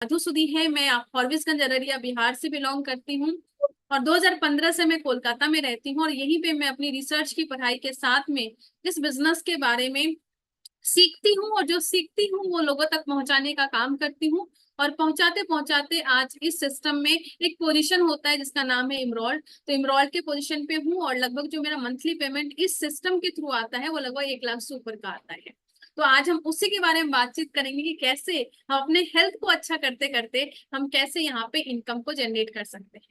मधुसूदी है। मैं फॉरबिसगंज अररिया बिहार से बिलोंग करती हूँ और 2015 से मैं कोलकाता में रहती हूँ और यहीं पे मैं अपनी रिसर्च की पढ़ाई के साथ में इस बिजनेस के बारे में सीखती हूँ और जो सीखती हूँ वो लोगों तक पहुंचाने का काम करती हूँ। और पहुंचाते पहुंचाते आज इस सिस्टम में एक पोजीशन होता है जिसका नाम है इमरोल्ड। तो इमरोल्ड के पोजीशन पे हूँ और लगभग जो मेरा मंथली पेमेंट इस सिस्टम के थ्रू आता है वो लगभग 1 लाख से ऊपर का आता है। तो आज हम उसी के बारे में बातचीत करेंगे कि कैसे हम अपने हेल्थ को अच्छा करते करते हम कैसे यहाँ पे इनकम को जनरेट कर सकते हैं।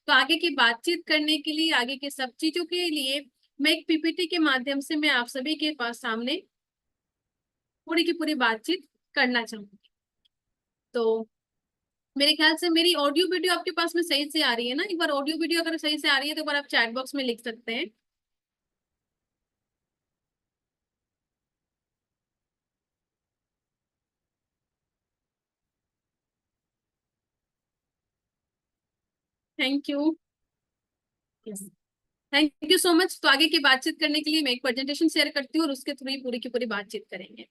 तो आगे की बातचीत करने के लिए, आगे की सब चीजों के लिए मैं एक पीपीटी के माध्यम से मैं आप सभी के पास सामने पूरी की पूरी बातचीत करना चाहूंगी। तो मेरे ख्याल से मेरी ऑडियो वीडियो आपके पास में सही से आ रही है ना? एक बार ऑडियो वीडियो अगर सही से आ रही है तो एक बार आप चैट बॉक्स में लिख सकते हैं। Thank you. Thank you so much. तो आगे की बातचीत करने के लिए मैं एक प्रेजेंटेशन शेयर करती हूँ और उसके थ्रू ही पूरी की पूरी बातचीत करेंगे।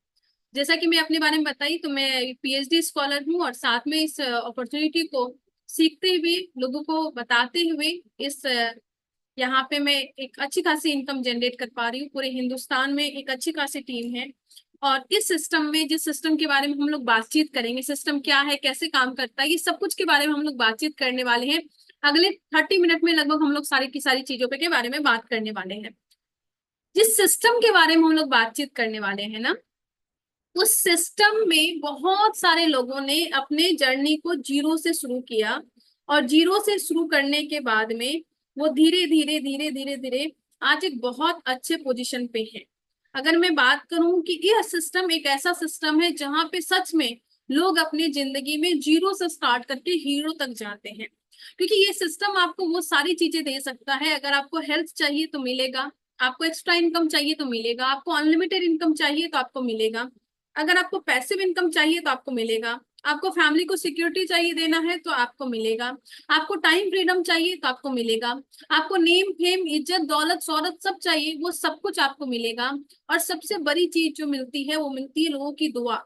जैसा कि मैं अपने बारे में बताई तो मैं पीएचडी स्कॉलर हूँ और साथ में इस अपॉर्चुनिटी को सीखते हुए, लोगों को बताते हुए इस यहाँ पे मैं एक अच्छी खासी इनकम जनरेट कर पा रही हूँ। पूरे हिंदुस्तान में एक अच्छी खासी टीम है और इस सिस्टम में, जिस सिस्टम के बारे में हम लोग बातचीत करेंगे, सिस्टम क्या है, कैसे काम करता है, ये सब कुछ के बारे में हम लोग बातचीत करने वाले हैं। अगले 30 मिनट में लगभग हम लोग सारी की सारी चीजों पे के बारे में बात करने वाले हैं। जिस सिस्टम के बारे में हम लोग बातचीत करने वाले हैं ना, उस सिस्टम में बहुत सारे लोगों ने अपने जर्नी को जीरो से शुरू किया और जीरो से शुरू करने के बाद में वो धीरे धीरे धीरे धीरे धीरे आज एक बहुत अच्छे पोजीशन पे है। अगर मैं बात करूं कि यह सिस्टम एक ऐसा सिस्टम है जहां पे सच में लोग अपनी जिंदगी में जीरो से स्टार्ट करके हीरो तक जाते हैं, क्योंकि ये सिस्टम आपको वो सारी चीजें दे सकता है। अगर आपको हेल्थ चाहिए तो मिलेगा, आपको एक्स्ट्रा इनकम चाहिए तो मिलेगा, आपको अनलिमिटेड इनकम चाहिए तो आपको मिलेगा, अगर आपको पैसिव इनकम चाहिए तो आपको मिलेगा, आपको फैमिली को सिक्योरिटी चाहिए देना है तो आपको मिलेगा, आपको टाइम फ्रीडम चाहिए तो आपको मिलेगा, आपको नेम फेम इज्जत दौलत शोहरत सब चाहिए वो सब कुछ आपको मिलेगा। और सबसे बड़ी चीज जो मिलती है वो मिलती है लोगों की दुआ।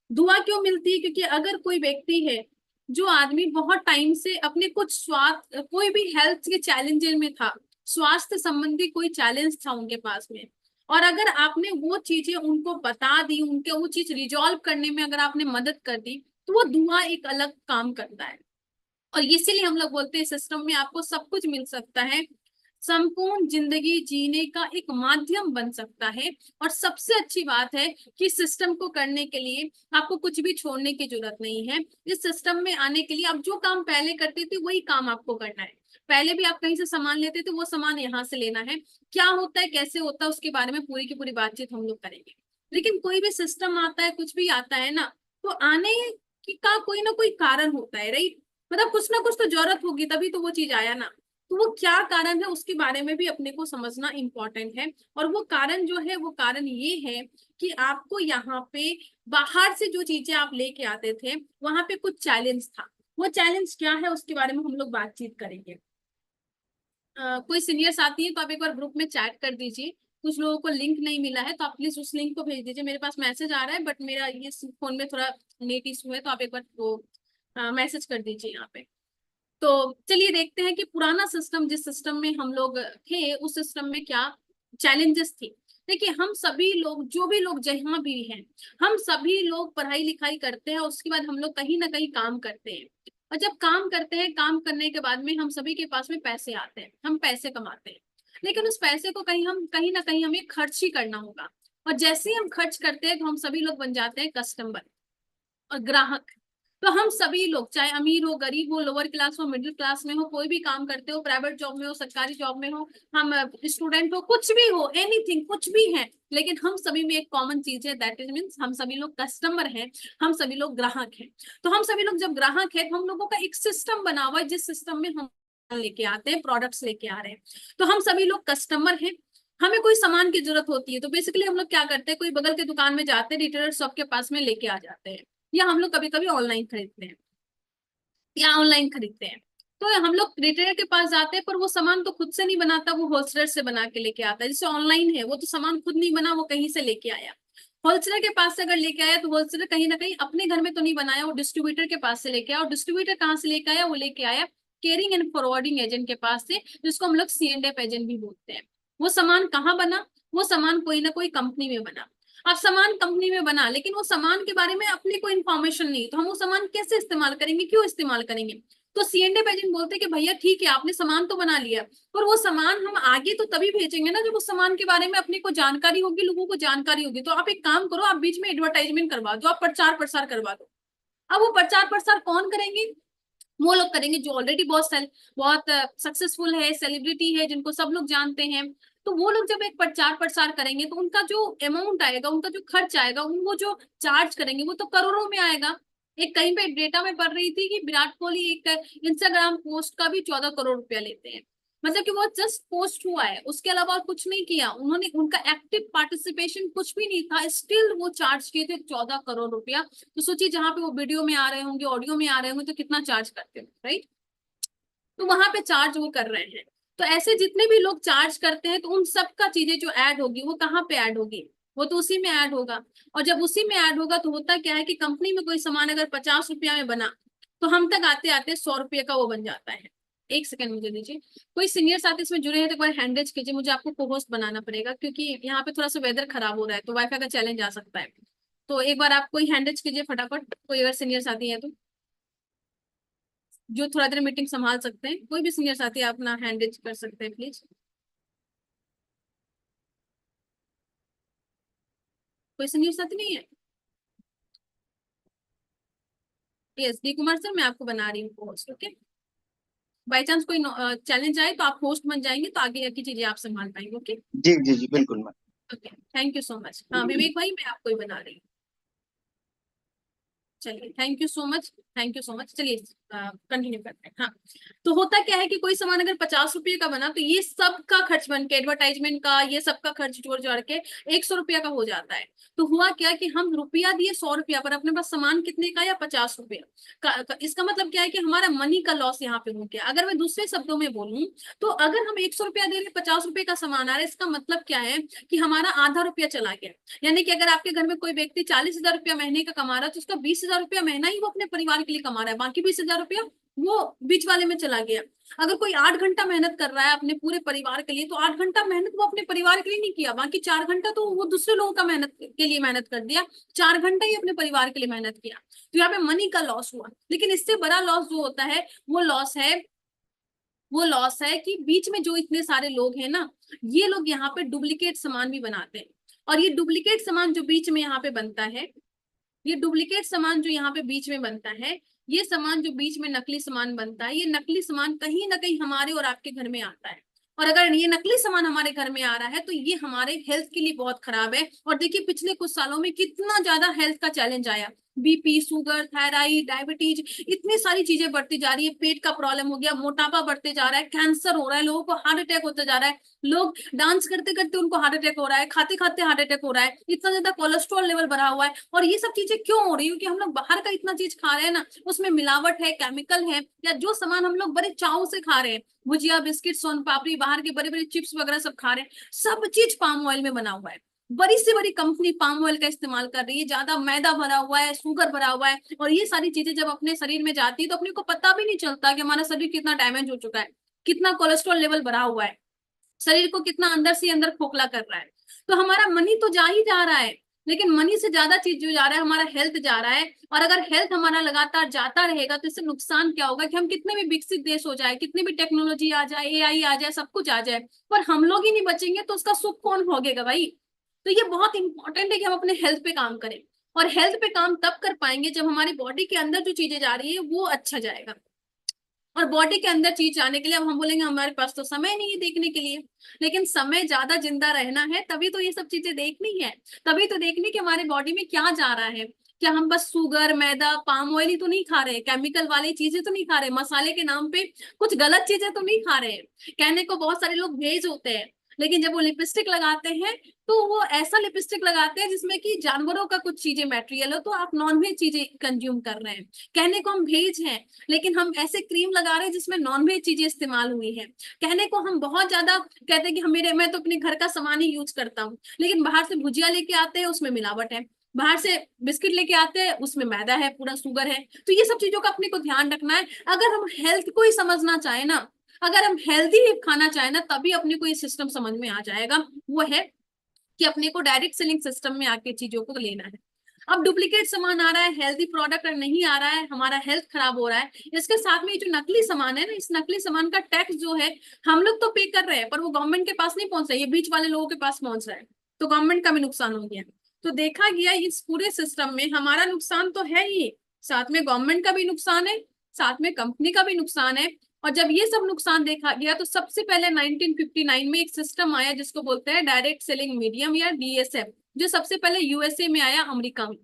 दुआ क्यों मिलती है? क्योंकि अगर कोई व्यक्ति है, जो आदमी बहुत टाइम से अपने कुछ स्वास्थ्य, कोई भी हेल्थ के चैलेंजेस में था, स्वास्थ्य संबंधी कोई चैलेंज था उनके पास में, और अगर आपने वो चीजें उनको बता दी, उनके वो चीज रिजॉल्व करने में अगर आपने मदद कर दी, तो वो दुआ एक अलग काम करता है। और इसीलिए हम लोग बोलते हैं सिस्टम में आपको सब कुछ मिल सकता है, संपूर्ण जिंदगी जीने का एक माध्यम बन सकता है। और सबसे अच्छी बात है कि सिस्टम को करने के लिए आपको कुछ भी छोड़ने की जरूरत नहीं है। इस सिस्टम में आने के लिए आप जो काम पहले करते थे वही काम आपको करना है। पहले भी आप कहीं से सामान लेते थे, वो सामान यहाँ से लेना है। क्या होता है, कैसे होता है, उसके बारे में पूरी की पूरी बातचीत हम लोग करेंगे। लेकिन कोई भी सिस्टम आता है, कुछ भी आता है ना, तो आने की का कोई ना कोई कारण होता है, राइट? मतलब कुछ ना कुछ तो जरूरत होगी तभी तो वो चीज आया ना। तो वो क्या कारण है उसके बारे में भी अपने को समझना इंपॉर्टेंट है। और वो कारण जो है, वो कारण ये है कि आपको यहाँ पे बाहर से जो चीजें आप लेके आते थे वहां पे कुछ चैलेंज था। वो चैलेंज क्या है उसके बारे में हम लोग बातचीत करेंगे। कोई सीनियर साथी है तो आप एक बार ग्रुप में चैट कर दीजिए। कुछ लोगों को लिंक नहीं मिला है तो आप प्लीज उस लिंक को भेज दीजिए। मेरे पास मैसेज आ रहा है बट मेरा ये फोन में थोड़ा नेट इशू है, तो आप एक बार वो मैसेज कर दीजिए यहाँ पे। तो चलिए देखते हैं कि पुराना सिस्टम, जिस सिस्टम में हम लोग थे, उस सिस्टम में क्या चैलेंजेस थी। देखिए, हम सभी लोग, जो भी लोग जहाँ भी हैं, हम सभी लोग पढ़ाई लिखाई करते हैं, उसके बाद हम लोग कहीं ना कहीं काम करते हैं। और जब काम करते हैं, काम करने के बाद में हम सभी के पास में पैसे आते हैं, हम पैसे कमाते हैं। लेकिन उस पैसे को कहीं ना कहीं हमें खर्च ही करना होगा। और जैसे ही हम खर्च करते हैं तो हम सभी लोग बन जाते हैं कस्टमर और ग्राहक। तो हम सभी लोग, चाहे अमीर हो, गरीब हो, लोअर क्लास हो, मिडिल क्लास में हो, कोई भी काम करते हो, प्राइवेट जॉब में हो, सरकारी जॉब में हो, हम स्टूडेंट हो, कुछ भी हो, एनीथिंग, कुछ भी है, लेकिन हम सभी में एक कॉमन चीज है, दैट इज मीन्स हम सभी लोग कस्टमर हैं, हम सभी लोग ग्राहक हैं। तो हम सभी लोग जब ग्राहक है तो हम लोगों का एक सिस्टम बना हुआ है, जिस सिस्टम में हम लेके आते हैं, प्रोडक्ट्स लेके आ रहे हैं। तो हम सभी लोग कस्टमर हैं। हमें कोई सामान की जरूरत होती है तो बेसिकली हम लोग क्या करते हैं, कोई बगल के दुकान में जाते हैं, रिटेलर शॉप के पास में लेके आ जाते हैं, या हम लोग कभी कभी ऑनलाइन खरीदते हैं, या ऑनलाइन खरीदते हैं। तो हम लोग रिटेलर के पास जाते हैं, पर वो सामान तो खुद से नहीं बनाता, वो होलसेलर से बना के लेके आता है। जैसे ऑनलाइन है, वो तो सामान खुद नहीं बना, वो कहीं से लेके आया। होलसेलर के पास से अगर लेके आया तो होलसेलर कहीं ना कहीं अपने घर में तो नहीं बनाया, वो डिस्ट्रीब्यूटर के पास से लेके आया, और डिस्ट्रीब्यूटर कहाँ से लेके आया, वो लेके आया केयरिंग एंड फॉरवर्डिंग एजेंट के पास से, जिसको हम लोग C&F एजेंट भी बोलते हैं। वो सामान कहाँ बना, वो सामान कोई ना कोई कंपनी में बना। अब सामान कंपनी में बना, लेकिन वो सामान के बारे में अपनी कोई इन्फॉर्मेशन नहीं, तो हम वो सामान कैसे इस्तेमाल करेंगे, क्यों इस्तेमाल करेंगे। तो C&F एजेंट बोलते हैं कि भैया ठीक है आपने सामान तो बना लिया, पर वो सामान हम आगे तो तभी भेजेंगे ना जब उस सामान के बारे में अपने को जानकारी होगी, लोगों को जानकारी होगी। तो आप एक काम करो, आप बीच में एडवर्टाइजमेंट करवा दो, आप प्रचार प्रसार करवा दो। अब वो प्रचार प्रसार कौन करेंगे, वो लोग करेंगे जो ऑलरेडी बहुत सक्सेसफुल है, सेलिब्रिटी है, जिनको सब लोग जानते हैं। तो वो लोग जब एक प्रचार प्रसार करेंगे तो उनका जो अमाउंट आएगा, उनका जो खर्च आएगा, वो जो चार्ज करेंगे वो तो करोड़ों में आएगा। एक कहीं पे डेटा में पढ़ रही थी कि विराट कोहली एक इंस्टाग्राम पोस्ट का भी 14 करोड़ रुपया लेते हैं। मतलब कि वो जस्ट पोस्ट हुआ है, उसके अलावा और कुछ नहीं किया उन्होंने, उनका एक्टिव पार्टिसिपेशन कुछ भी नहीं था, स्टिल वो चार्ज किए थे 14 करोड़ रुपया। तो सोचिए जहां पे वो वीडियो में आ रहे होंगे, ऑडियो में आ रहे होंगे, तो कितना चार्ज करते हो, राइट। तो वहां पे चार्ज वो कर रहे हैं। तो ऐसे जितने भी लोग चार्ज करते हैं, तो उन सबका चीजें जो ऐड होगी वो कहाँ पे ऐड होगी, वो तो उसी में ऐड होगा। और जब उसी में ऐड होगा तो होता क्या है कि कंपनी में कोई सामान अगर 50 रुपया में बना, तो हम तक आते आते 100 रुपये का वो बन जाता है। एक सेकंड मुझे दीजिए, कोई सीनियर साथी इसमें जुड़े हैं तो एक बार हैंड रेज कीजिए, मुझे आपको को होस्ट बनाना पड़ेगा क्योंकि यहाँ पे थोड़ा सा वेदर खराब हो रहा है, तो वाईफाई का चैलेंज आ सकता है। तो एक बार आप कोई हैंड रेज कीजिए फटाफट, कोई अगर सीनियर साथी है तो, जो थोड़ा देर मीटिंग संभाल सकते हैं, कोई भी सीनियर साथी आप अपना हैंड रेज कर सकते हैं प्लीज। कोई सीनियर साथी नहीं है। यस डी कुमार सर, मैं आपको बना रही हूँ होस्ट, ओके। बाई चांस कोई चैलेंज आए तो आप होस्ट बन जाएंगे, तो आगे की चीजें आप संभाल पाएंगे, ओके। जी जी जी बिल्कुल ma'am. Okay, thank you so much. हाँ विवेक भाई, मैं आपको ही बना रही हूँ। चलिए thank you so much, thank you so much. चलिए कंटिन्यू करते हैं। हाँ, तो होता क्या है कि कोई सामान अगर 50 रुपये का बना, तो ये सबका खर्च बन के, एडवर्टाइजमेंट का ये सबका खर्च जोड़ जोड़ के 100 रुपया का हो जाता है। तो हुआ क्या कि हम रुपया दिए 100 रुपया पर, अपने पास सामान कितने का, या 50 रुपया इसका मतलब क्या है कि हमारा मनी का लॉस यहाँ पे हो गया। अगर मैं दूसरे शब्दों में बोलूं, तो अगर हम 100 रुपया दे रहे, 50 रुपये का सामान आ रहा है, इसका मतलब क्या है कि हमारा आधा रुपया चला गया। यानी कि अगर आपके घर में कोई व्यक्ति 40,000 रुपया महीने का कमा रहा है, तो उसका 20,000 रुपया महीना ही वो अपने परिवार के लिए कमा रहा है, बाकी 20,000 रुपया वो बीच वाले में चला गया। अगर कोई 8 घंटा मेहनत कर रहा है अपने पूरे परिवार के लिए, तो 8 घंटा मेहनत वो अपने परिवार के लिए नहीं किया, बाकी 4 घंटा तो वो दूसरे लोगों का मेहनत के लिए मेहनत कर दिया, 4 घंटा ही अपने परिवार के लिए मेहनत किया। तो यहाँ पे मनी का लॉस हुआ। लेकिन इससे बड़ा लॉस जो होता है, वो लॉस है, वो लॉस है कि बीच में जो इतने सारे लोग हैं ना, ये लोग यहाँ पे डुप्लीकेट सामान भी बनाते हैं। और ये डुप्लीकेट सामान जो बीच में यहाँ पे बनता है, ये डुप्लीकेट सामान जो यहाँ पे बीच में बनता है, ये सामान जो बीच में नकली सामान बनता है, ये नकली सामान कहीं ना कहीं हमारे और आपके घर में आता है। और अगर ये नकली सामान हमारे घर में आ रहा है, तो ये हमारे हेल्थ के लिए बहुत खराब है। और देखिए पिछले कुछ सालों में कितना ज्यादा हेल्थ का चैलेंज आया, BP, शुगर, थायराइड, डायबिटीज, इतनी सारी चीजें बढ़ती जा रही है, पेट का प्रॉब्लम हो गया, मोटापा बढ़ते जा रहा है, कैंसर हो रहा है, लोगों को हार्ट अटैक होता जा रहा है, लोग डांस करते करते उनको हार्ट अटैक हो रहा है, खाते खाते हार्ट अटैक हो रहा है, इतना ज्यादा कोलेस्ट्रॉल लेवल बढ़ा हुआ है। और ये सब चीजें क्यों हो रही है, क्योंकि हम लोग बाहर का इतना चीज खा रहे हैं ना, उसमें मिलावट है, केमिकल है, या जो सामान हम लोग बड़े चाव से खा रहे हैं, भुजिया, बिस्किट, सोन पापड़ी, बाहर के बड़े बड़े चिप्स वगैरह सब खा रहे हैं, सब चीज पाम ऑयल में बना हुआ है। बड़ी से बड़ी कंपनी पाम ऑयल का इस्तेमाल कर रही है, ज्यादा मैदा भरा हुआ है, शुगर भरा हुआ है। और ये सारी चीजें जब अपने शरीर में जाती है, तो अपने को पता भी नहीं चलता कि हमारा शरीर कितना डैमेज हो चुका है, कितना कोलेस्ट्रॉल लेवल बढ़ा हुआ है, शरीर को कितना अंदर से अंदर खोखला कर रहा है। तो हमारा मनी तो जा ही जा रहा है, लेकिन मनी से ज्यादा चीज जो जा रहा है, हमारा हेल्थ जा रहा है। और अगर हेल्थ हमारा लगातार जाता रहेगा, तो इससे नुकसान क्या होगा कि हम कितने भी विकसित देश हो जाए, कितनी भी टेक्नोलॉजी आ जाए, AI आ जाए, सब कुछ आ जाए, पर हम लोग ही नहीं बचेंगे, तो उसका सुख कौन भोगेगा भाई। तो ये बहुत इंपॉर्टेंट है कि हम अपने हेल्थ पे काम करें। और हेल्थ पे काम तब कर पाएंगे जब हमारी बॉडी के अंदर जो चीजें जा रही है वो अच्छा जाएगा। और बॉडी के अंदर चीज आने के लिए अब हम बोलेंगे हमारे पास तो समय नहीं है देखने के लिए, लेकिन समय ज्यादा जिंदा रहना है, तभी तो ये सब चीजें देखनी है। तभी तो देखनी कि हमारे बॉडी में क्या जा रहा है। क्या हम बस शुगर, मैदा, पाम ऑयल ही तो नहीं खा रहे, केमिकल वाली चीजें तो नहीं खा रहे, मसाले के नाम पे कुछ गलत चीजें तो नहीं खा रहे। कहने को बहुत सारे लोग वेज होते हैं, लेकिन जब वो लिपस्टिक लगाते हैं तो वो ऐसा लिपस्टिक लगाते हैं जिसमें कि जानवरों का कुछ चीजें मटेरियल हो, तो आप नॉन वेज चीजें कंज्यूम कर रहे हैं। कहने को हम वेज हैं, लेकिन हम ऐसे क्रीम लगा रहे हैं जिसमें नॉन वेज चीजें इस्तेमाल हुई है। कहने को हम बहुत ज्यादा कहते हैं कि हम मेरे मैं तो अपने घर का सामान ही यूज करता हूँ, लेकिन बाहर से भुजिया लेके आते हैं उसमें मिलावट है, बाहर से बिस्किट लेके आते हैं उसमें मैदा है, पूरा शुगर है। तो ये सब चीजों का अपने को ध्यान रखना है। अगर हम हेल्थ को ही समझना चाहे ना, अगर हम हेल्दी खाना चाहे ना, तभी अपने को ये सिस्टम समझ में आ जाएगा। वो है कि अपने को डायरेक्ट सेलिंग सिस्टम में आके चीजों को लेना है। अब डुप्लीकेट सामान आ रहा है, हेल्दी प्रोडक्ट नहीं आ रहा है, हमारा हेल्थ खराब हो रहा है। इसके साथ में जो नकली सामान है ना, इस नकली सामान का टैक्स जो है हम लोग तो पे कर रहे हैं, पर वो गवर्नमेंट के पास नहीं पहुंच रहा है, ये बीच वाले लोगों के पास पहुंच रहा है। तो गवर्नमेंट का भी नुकसान हो गया। तो देखा गया इस पूरे सिस्टम में हमारा नुकसान तो है ही, साथ में गवर्नमेंट का भी नुकसान है, साथ में कंपनी का भी नुकसान है। और जब ये सब नुकसान देखा गया तो सबसे पहले 1959 में एक सिस्टम आया जिसको बोलते हैं डायरेक्ट सेलिंग मीडियम या डीएसएम, जो सबसे पहले यूएसए में आया, अमेरिका में,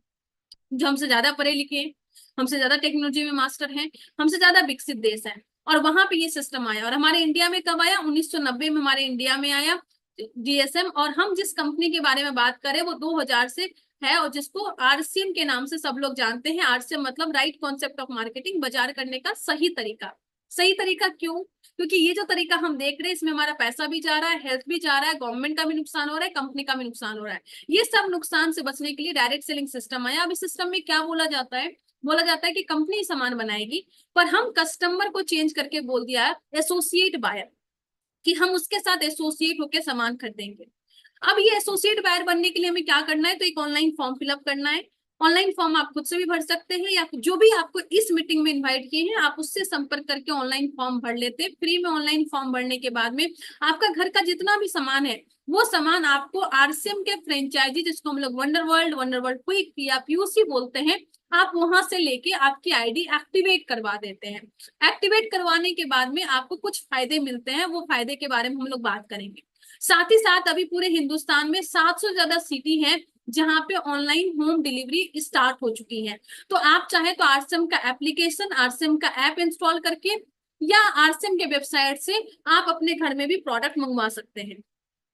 जो हमसे ज्यादा पढ़े लिखे हैं, हमसे ज्यादा टेक्नोलॉजी में मास्टर हैं, हमसे ज्यादा विकसित देश है। और वहां पे ये सिस्टम आया। और हमारे इंडिया में कब आया? 1990 में हमारे इंडिया में आया डीएसएम। और हम जिस कंपनी के बारे में बात करें वो 2000 से है, और जिसको आरसीएम के नाम से सब लोग जानते हैं। आरसीएम मतलब राइट कॉन्सेप्ट ऑफ मार्केटिंग, बाजार करने का सही तरीका। सही तरीका क्यों? क्योंकि ये जो तरीका हम देख रहे हैं इसमें हमारा पैसा भी जा रहा है, हेल्थ भी जा रहा है, गवर्नमेंट का भी नुकसान हो रहा है, कंपनी का भी नुकसान हो रहा है। ये सब नुकसान से बचने के लिए डायरेक्ट सेलिंग सिस्टम आया। अब इस सिस्टम में क्या बोला जाता है? बोला जाता है कि कंपनी सामान बनाएगी, पर हम कस्टमर को चेंज करके बोल दिया है एसोसिएट बायर, कि हम उसके साथ एसोसिएट होकर सामान खरीदेंगे। अब ये एसोसिएट बायर बनने के लिए हमें क्या करना है? तो एक ऑनलाइन फॉर्म फिलअप करना है। ऑनलाइन फॉर्म आप खुद से भी भर सकते हैं, या जो भी आपको इस मीटिंग में इनवाइट किए हैं आप उससे संपर्क करके ऑनलाइन फॉर्म भर लेते हैं। फ्री में ऑनलाइन फॉर्म भरने के बाद में आपका घर का जितना भी सामान है वो सामान आपको आरसीएम के फ्रेंचाइजी, जिसको हम लोग वंडर वर्ल्ड क्विक या पीयूसी बोलते हैं, आप वहां से लेके आपकी आईडी एक्टिवेट करवा देते हैं। एक्टिवेट करवाने के बाद में आपको कुछ फायदे मिलते हैं, वो फायदे के बारे में हम लोग बात करेंगे। साथ ही साथ अभी पूरे हिंदुस्तान में 700 से ज्यादा सिटी है जहां पे ऑनलाइन होम डिलीवरी स्टार्ट हो चुकी है। तो आप चाहे तो आरसीएम का एप्लीकेशन, आरसीएम का ऐप इंस्टॉल करके या आरसीएम के वेबसाइट से आप अपने घर में भी प्रोडक्ट मंगवा सकते हैं।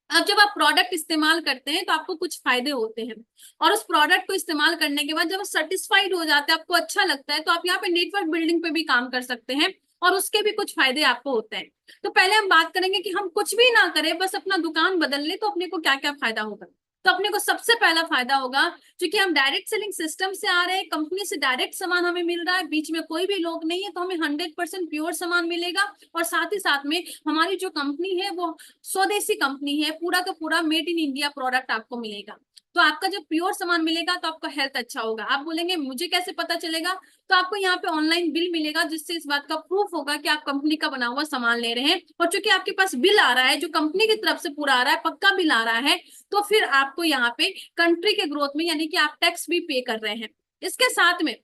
अब जब आप प्रोडक्ट इस्तेमाल करते हैं तो आपको कुछ फायदे होते हैं, और उस प्रोडक्ट को इस्तेमाल करने के बाद जब आप सेटिस्फाइड हो जाते हैं, आपको अच्छा लगता है, तो आप यहाँ पे नेटवर्क बिल्डिंग पे भी काम कर सकते हैं, और उसके भी कुछ फायदे आपको होते हैं। तो पहले हम बात करेंगे कि हम कुछ भी ना करें, बस अपना दुकान बदल ले तो अपने को क्या क्या फायदा होगा। तो अपने को सबसे पहला फायदा होगा, क्योंकि हम डायरेक्ट सेलिंग सिस्टम से आ रहे हैं, कंपनी से डायरेक्ट सामान हमें मिल रहा है, बीच में कोई भी लोग नहीं है, तो हमें 100% प्योर सामान मिलेगा। और साथ ही साथ में हमारी जो कंपनी है वो स्वदेशी कंपनी है, पूरा का पूरा मेड इन इंडिया प्रोडक्ट आपको मिलेगा। तो आपका जब प्योर सामान मिलेगा तो आपका हेल्थ अच्छा होगा। आप बोलेंगे मुझे कैसे पता चलेगा? तो आपको यहाँ पे ऑनलाइन बिल मिलेगा, जिससे इस बात का प्रूफ होगा कि आप कंपनी का बना हुआ सामान ले रहे हैं। और चूंकि आपके पास बिल आ रहा है जो कंपनी की तरफ से पूरा आ रहा है, पक्का बिल आ रहा है, तो फिर आपको यहाँ पे कंट्री के ग्रोथ में, यानी कि आप टैक्स भी पे कर रहे हैं। इसके साथ में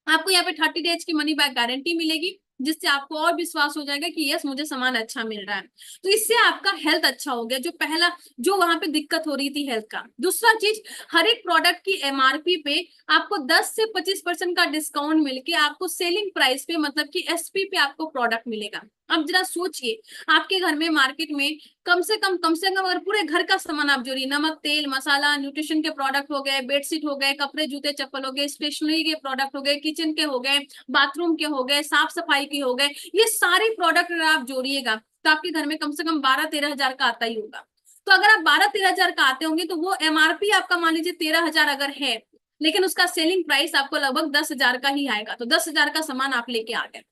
आपको यहाँ पे 30 डेज की मनी बैक गारंटी मिलेगी, जिससे आपको और विश्वास हो जाएगा कि यस मुझे सामान अच्छा मिल रहा है। तो इससे आपका हेल्थ अच्छा हो गया, जो पहला जो वहां पे दिक्कत हो रही थी हेल्थ का। दूसरा चीज, हर एक प्रोडक्ट की एमआरपी पे आपको 10 से 25% का डिस्काउंट मिलके आपको सेलिंग प्राइस पे, मतलब कि एसपी पे आपको प्रोडक्ट मिलेगा। अब जरा सोचिए, आपके घर में मार्केट में कम से कम अगर पूरे घर का सामान आप जोड़िए, नमक, तेल, मसाला, न्यूट्रिशन के प्रोडक्ट हो गए, बेडशीट हो गए, कपड़े, जूते, चप्पल हो गए, स्टेशनरी के प्रोडक्ट हो गए, किचन के हो गए, बाथरूम के हो गए, साफ सफाई के हो गए, ये सारे प्रोडक्ट अगर आप जोड़िएगा तो आपके घर में कम से कम 12-13 हजार का आता ही होगा। तो अगर आप 12-13 हजार का आते होंगे तो वो एमआरपी आपका मान लीजिए 13 हजार अगर है, लेकिन उसका सेलिंग प्राइस आपको लगभग 10 हजार का ही आएगा। तो 10 हजार का सामान आप लेके आ गए।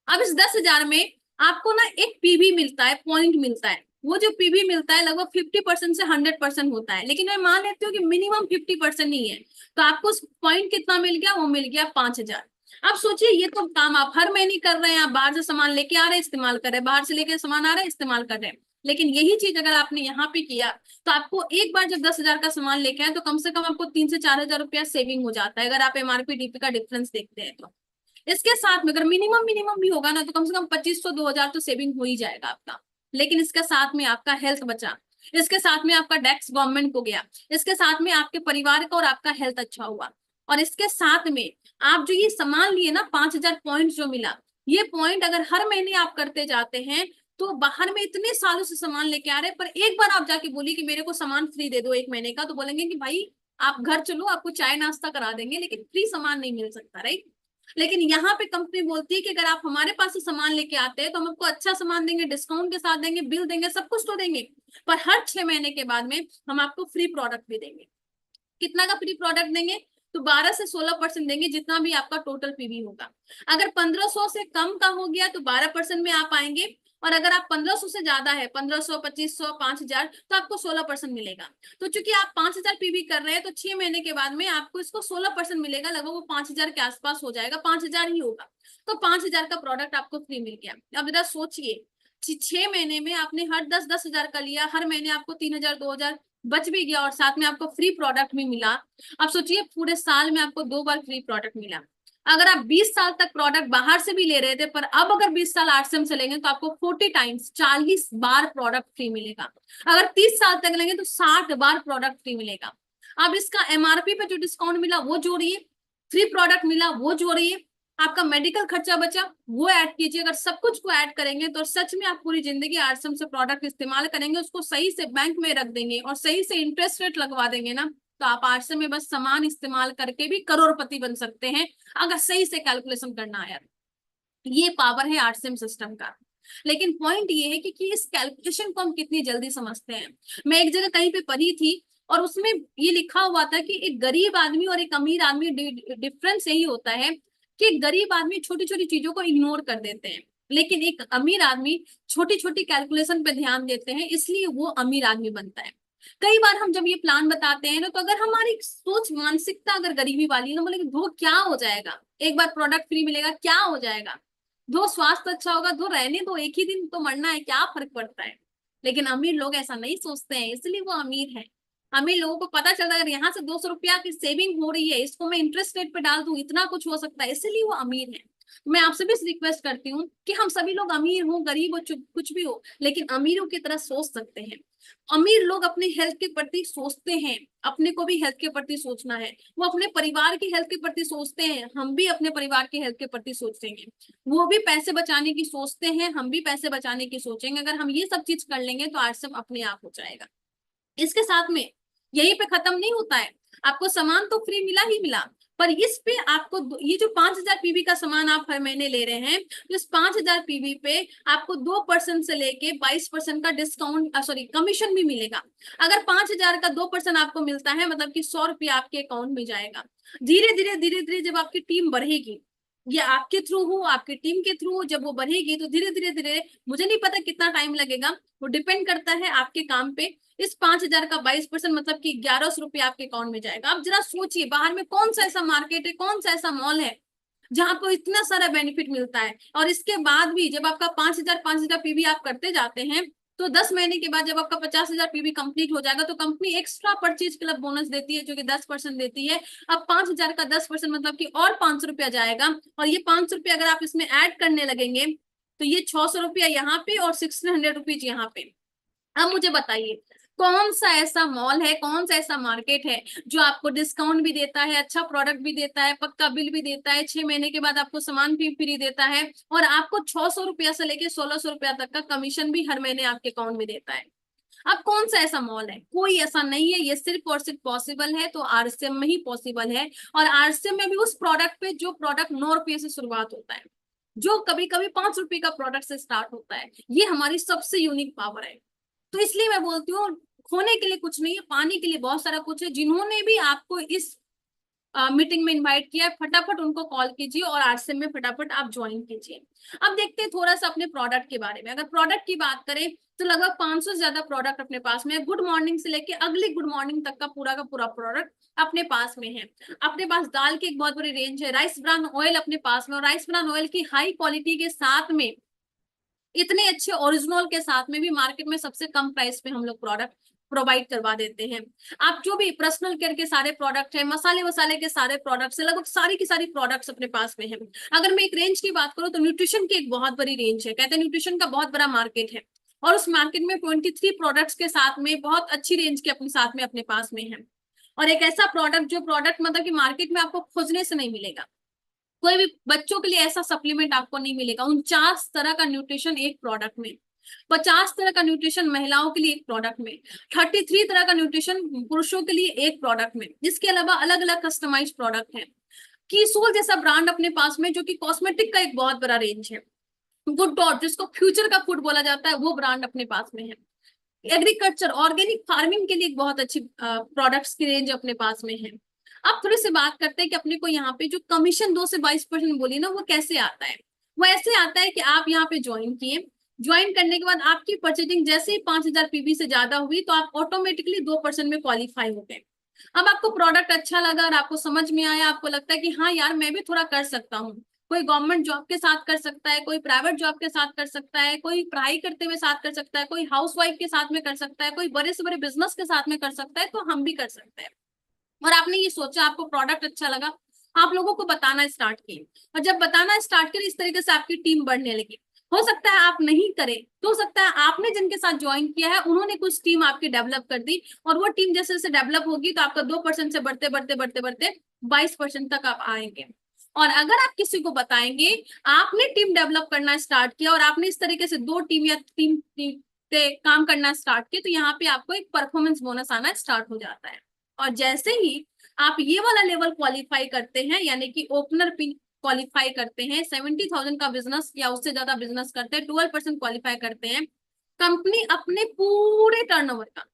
अब इस 10 हजार में आपको ना एक पीवी मिलता है, पॉइंट मिलता है। वो जो पीवी मिलता है लगभग 50% से 100% होता है, लेकिन मैं मान लेती हूँ कि मिनिमम 50% ही है। तो आपको पॉइंट कितना मिल गया? वो मिल गया 5 हजार। अब सोचिए, ये तो काम आप हर महीने कर रहे हैं, आप बाहर से सामान लेके आ रहे हैं, इस्तेमाल कर रहे हैं, बाहर से लेके सामान आ रहे हैं, इस्तेमाल कर रहे हैं। लेकिन यही चीज अगर आपने यहाँ पे किया तो आपको एक बार जब 10 हजार का सामान लेके आए तो कम से कम आपको 3 से 4 हजार रुपया सेविंग हो जाता है, अगर आप एमआरपी डीपी का डिफरेंस देखते हैं तो। इसके साथ में अगर मिनिमम मिनिमम भी होगा ना तो कम से कम 2500-2000 तो सेविंग हो ही जाएगा आपका। लेकिन इसके साथ में आपका हेल्थ बचा, इसके साथ में आपका टैक्स गवर्नमेंट को गया, इसके साथ में आपके परिवार का और आपका हेल्थ अच्छा हुआ। और इसके साथ में आप जो ये सामान लिए ना, 5 हजार पॉइंट जो मिला, ये पॉइंट अगर हर महीने आप करते जाते हैं तो बाहर में इतने सालों से सामान लेके आ रहे हैं, पर एक बार आप जाके बोली कि मेरे को सामान फ्री दे दो 1 महीने का, तो बोलेंगे कि भाई आप घर चलो, आपको चाय नाश्ता करा देंगे, लेकिन फ्री सामान नहीं मिल सकता, राइट। लेकिन यहाँ पे कंपनी बोलती है कि अगर आप हमारे पास से सामान लेके आते हैं तो हम आपको अच्छा सामान देंगे, डिस्काउंट के साथ देंगे, बिल देंगे, सब कुछ तो देंगे, पर हर 6 महीने के बाद में हम आपको फ्री प्रोडक्ट भी देंगे। कितना का फ्री प्रोडक्ट देंगे? तो 12 से 16% देंगे, जितना भी आपका टोटल पीवी होगा। अगर 1500 से कम का हो गया तो 12% में आप आएंगे, और अगर आप 1500 से ज्यादा है, 1500, 2500, 5000, तो आपको 16% मिलेगा। तो चूंकि आप 5000 पीवी कर रहे हैं, तो 6 महीने के बाद में आपको इसको 16% मिलेगा, लगभग वो 5000 के आसपास हो जाएगा, 5000 ही होगा। तो 5000 का प्रोडक्ट आपको फ्री मिल गया। अब जरा सोचिए, 6 महीने में आपने हर 10-10 हजार का लिया, हर महीने आपको 3000, 2000 बच भी गया, और साथ में आपको फ्री प्रोडक्ट भी मिला। अब सोचिए, पूरे साल में आपको 2 बार फ्री प्रोडक्ट मिला। अगर आप 20 साल तक प्रोडक्ट बाहर से भी ले रहे थे, पर अब अगर 20 साल आरसीएम से लेंगे तो आपको 40 टाइम्स, 40 बार प्रोडक्ट फ्री मिलेगा। अगर 30 साल तक लेंगे तो 60 बार प्रोडक्ट फ्री मिलेगा। अब इसका एमआरपी पे जो डिस्काउंट मिला वो जोड़िए, फ्री प्रोडक्ट मिला वो जोड़िए, आपका मेडिकल खर्चा बचा वो ऐड कीजिए। अगर सब कुछ को ऐड करेंगे तो सच में आप पूरी जिंदगी आरसीएम से प्रोडक्ट इस्तेमाल करेंगे, उसको सही से बैंक में रख देंगे और सही से इंटरेस्ट रेट लगवा देंगे ना, तो आप आरसीएम में बस सामान इस्तेमाल करके भी करोड़पति बन सकते हैं, अगर सही से कैलकुलेशन करना आया। ये पावर है आरसीएम सिस्टम का। लेकिन पॉइंट ये है कि इस कैलकुलेशन को हम कितनी जल्दी समझते हैं। मैं एक जगह कहीं पे पढ़ी थी, और उसमें ये लिखा हुआ था कि एक गरीब आदमी और एक अमीर आदमी डिफरेंस यही होता है कि एक गरीब आदमी छोटी छोटी चीजों को इग्नोर कर देते हैं, लेकिन एक अमीर आदमी छोटी छोटी कैलकुलेशन पे ध्यान देते हैं, इसलिए वो अमीर आदमी बनता है। कई बार हम जब ये प्लान बताते हैं ना, तो अगर हमारी सोच मानसिकता अगर गरीबी वाली है, तो बोलेंगे धो क्या हो जाएगा, एक बार प्रोडक्ट फ्री मिलेगा क्या हो जाएगा, दो स्वास्थ्य अच्छा होगा, दो रहने दो, एक ही दिन तो मरना है, क्या फर्क पड़ता है। लेकिन अमीर लोग ऐसा नहीं सोचते हैं, इसलिए वो अमीर है। अमीर लोगों को पता चलता है अगर यहाँ से 200 रुपया की सेविंग हो रही है, इसको मैं इंटरेस्ट रेट पे डाल दूं, इतना कुछ हो सकता है, इसलिए वो अमीर है। मैं आपसे भी रिक्वेस्ट करती हूँ कि हम सभी लोग अमीर हो, गरीब हो, कुछ भी हो, लेकिन अमीरों की तरह सोच सकते हैं। अमीर लोग अपने हेल्थ के प्रति सोचते हैं, अपने को भी हेल्थ के प्रति सोचना है, वो अपने परिवार की हेल्थ के प्रति सोचते हैं, हम भी अपने परिवार की हेल्थ के प्रति सोचेंगे। वो भी पैसे बचाने की सोचते हैं, हम भी पैसे बचाने की सोचेंगे। अगर हम ये सब चीज कर लेंगे तो आरसीएम अपने आप हो जाएगा। इसके साथ में यही पे खत्म नहीं होता है, आपको सामान तो फ्री मिला ही मिला, पर इस पे आपको ये जो 5000 पीवी का सामान आप हर महीने ले रहे हैं, इस 5000 पीवी पे आपको 2% से लेके 22% का डिस्काउंट, सॉरी कमीशन भी मिलेगा। अगर 5000 का 2% आपको मिलता है, मतलब कि 100 रुपया आपके अकाउंट में जाएगा। धीरे धीरे धीरे धीरे जब आपकी टीम बढ़ेगी, ये आपके थ्रू हो, आपकी टीम के थ्रू हो, जब वो बढ़ेगी तो धीरे धीरे धीरे, मुझे नहीं पता कितना टाइम लगेगा, वो डिपेंड करता है आपके काम पे। इस 5000 का 22% मतलब कि 1100 रुपया आपके अकाउंट में जाएगा। आप जरा सोचिए, बाहर में कौन सा ऐसा मार्केट है, कौन सा ऐसा मॉल है जहां आपको इतना सारा बेनिफिट मिलता है। और इसके बाद भी जब आपका 5000 पीवी आप करते जाते हैं, तो 10 महीने के बाद जब आपका 50,000 पीवी कंप्लीट हो जाएगा, तो company extra purchase club bonus देती है, जो कि 10% देती है। अब 5000 का 10% मतलब कि और 500 रुपया जाएगा, और ये 500 रुपया अगर आप इसमें ऐड करने लगेंगे, तो ये 600 रुपया यहाँ पे और 1600 रुपीज यहाँ पे। अब मुझे बताइए, कौन सा ऐसा मॉल है, कौन सा ऐसा मार्केट है जो आपको डिस्काउंट भी देता है, अच्छा प्रोडक्ट भी देता है, पक्का बिल भी देता है, 6 महीने के बाद आपको सामान भी फ्री देता है, और आपको 600 रुपया से लेके 1600 रुपया तक का कमीशन भी हर महीने आपके अकाउंट में देता है। अब कौन सा ऐसा मॉल है? कोई ऐसा नहीं है। ये सिर्फ और सिर्फ पॉसिबल है तो आरसीएम में ही पॉसिबल है। और आरसीएम में भी उस प्रोडक्ट पे जो प्रोडक्ट 9 रुपये से शुरुआत होता है, जो कभी कभी 5 रुपये का प्रोडक्ट से स्टार्ट होता है। ये हमारी सबसे यूनिक पावर है। तो इसलिए मैं बोलती हूँ, खोने के लिए कुछ नहीं है, पाने के लिए बहुत सारा कुछ है। जिन्होंने भी आपको इस मीटिंग में इनवाइट किया है, फटाफट उनको कॉल कीजिए और आरसीएम में फटाफट आप ज्वाइन कीजिए। अब देखते हैं थोड़ा सा अपने प्रोडक्ट के बारे में। अगर प्रोडक्ट की बात करें तो लगभग 500 से ज्यादा प्रोडक्ट अपने पास में है। गुड मॉर्निंग से लेके अगली गुड मॉर्निंग तक का पूरा प्रोडक्ट अपने पास में है। अपने पास दाल की एक बहुत बड़ी रेंज है, राइस ब्रान ऑयल अपने पास में, और राइस ब्रान ऑयल की हाई क्वालिटी के साथ में, इतने अच्छे ओरिजिनल के साथ में भी मार्केट में सबसे कम प्राइस पे हम लोग प्रोडक्ट प्रोवाइड करवा देते हैं। आप जो भी पर्सनल केयर के सारे प्रोडक्ट है, मसाले वसाले के सारे प्रोडक्ट्स है, लगभग सारी की सारी प्रोडक्ट्स अपने पास में है। अगर मैं एक रेंज की बात करूँ तो न्यूट्रिशन की एक बहुत बड़ी रेंज है। कहते हैं न्यूट्रिशन का बहुत बड़ा मार्केट है, और उस मार्केट में 23 प्रोडक्ट्स के साथ में बहुत अच्छी रेंज के अपने साथ में अपने पास में है। और एक ऐसा प्रोडक्ट जो प्रोडक्ट मतलब कि मार्केट में आपको खोजने से नहीं मिलेगा। कोई भी बच्चों के लिए ऐसा सप्लीमेंट आपको नहीं मिलेगा 49 तरह का न्यूट्रिशन एक प्रोडक्ट में। 50 तरह का न्यूट्रिशन महिलाओं के लिए एक प्रोडक्ट में, 33 तरह का न्यूट्रिशन पुरुषों के लिए एक प्रोडक्ट में। इसके अलावा अलग अलग कस्टमाइज प्रोडक्ट है। कीसोल जैसा ब्रांड अपने पास में, जो कि कॉस्मेटिक का एक बहुत बड़ा रेंज है। गुड डॉट, जिसको फ्यूचर का फूड बोला जाता है, वो ब्रांड अपने पास में है। एग्रीकल्चर ऑर्गेनिक फार्मिंग के लिए एक बहुत अच्छी प्रोडक्ट्स की रेंज अपने पास में है। अब थोड़ी सी बात करते हैं कि अपने को यहाँ पे जो कमीशन 2 से 22% बोली ना, वो कैसे आता है। वो ऐसे आता है कि आप यहाँ पे ज्वाइन किए, ज्वाइन करने के बाद आपकी परचेजिंग जैसे ही 5,000 पीबी से ज्यादा हुई तो आप ऑटोमेटिकली 2% में क्वालिफाई हो गए। अब आपको प्रोडक्ट अच्छा लगा और आपको समझ में आया, आपको लगता है कि हाँ यार मैं भी थोड़ा कर सकता हूँ, कोई गवर्नमेंट जॉब के साथ कर सकता है, कोई प्राइवेट जॉब के साथ कर सकता है, कोई पढ़ाई करते हुए साथ कर सकता है, कोई हाउसवाइफ के साथ में कर सकता है, कोई बड़े से बड़े बिजनेस के साथ में कर सकता है, तो हम भी कर सकते हैं। और आपने ये सोचा, आपको प्रोडक्ट अच्छा लगा, आप लोगों को बताना स्टार्ट किए, और जब बताना स्टार्ट किए इस तरीके से आपकी टीम बढ़ने लगी। हो सकता है आप नहीं करें, तो हो सकता है आपने जिनके साथ ज्वाइन किया है उन्होंने कुछ टीम आपकी डेवलप कर दी, और वो टीम जैसे जैसे डेवलप होगी तो आपका 2% से बढ़ते बढ़ते बढ़ते बढ़ते 22% तक आप आएंगे। और अगर आप किसी को बताएंगे आपने टीम डेवलप करना स्टार्ट किया और आपने इस तरीके से 2 टीम या 3 टीम पे काम करना स्टार्ट किया, तो यहाँ पे आपको एक परफॉर्मेंस बोनस आना स्टार्ट हो जाता है। और जैसे ही आप ये वाला लेवल क्वालिफाई करते हैं, यानी कि ओपनर पिन क्वालिफाई करते हैं, 70,000 का बिजनेस या उससे ज्यादा बिजनेस करते हैं, 12% क्वालिफाई करते हैं, कंपनी अपने पूरे टर्नओवर का,